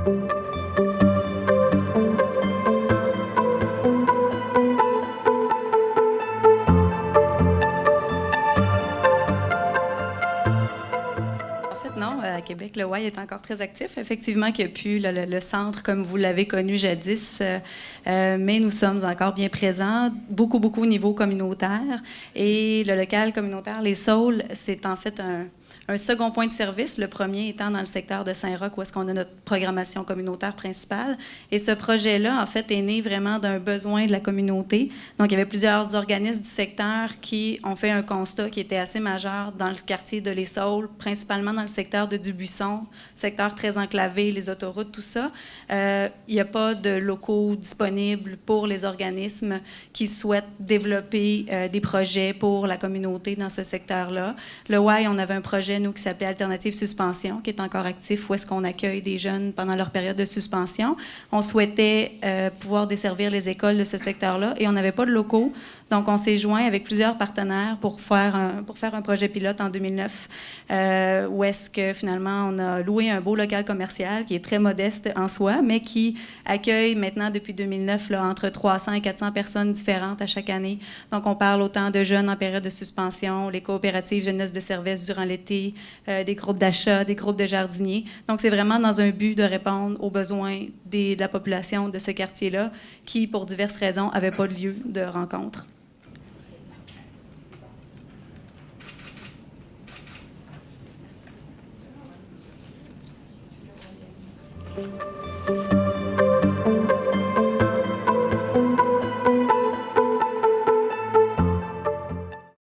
Non, à Québec, le Y est encore très actif. Effectivement, qu'il n'y a plus le centre comme vous l'avez connu jadis, mais nous sommes encore bien présents, beaucoup au niveau communautaire. Et le local communautaire Les Saules, c'est en fait un second point de service, le premier étant dans le secteur de Saint-Roch, où est-ce qu'on a notre programmation communautaire principale. Et ce projet-là, en fait, est né vraiment d'un besoin de la communauté. Donc, il y avait plusieurs organismes du secteur qui ont fait un constat qui était assez majeur dans le quartier de Les Saules, principalement dans le secteur de Dubuisson, secteur très enclavé, les autoroutes, tout ça. Il n'y a pas de locaux disponibles pour les organismes qui souhaitent développer des projets pour la communauté dans ce secteur-là. Le Y, on avait un projet, nous, qui s'appelait Alternative Suspension, qui est encore actif, où est-ce qu'on accueille des jeunes pendant leur période de suspension. On souhaitait pouvoir desservir les écoles de ce secteur-là et on n'avait pas de locaux. Donc, on s'est joint avec plusieurs partenaires pour faire un projet pilote en 2009, où est-ce que, finalement, on a loué un beau local commercial qui est très modeste en soi, mais qui accueille maintenant, depuis 2009, là, entre 300 et 400 personnes différentes à chaque année. Donc, on parle autant de jeunes en période de suspension, les coopératives jeunesse de service durant l'été, des groupes d'achat, des groupes de jardiniers. Donc, c'est vraiment dans un but de répondre aux besoins de la population de ce quartier-là qui, pour diverses raisons, n'avait pas de lieu de rencontre.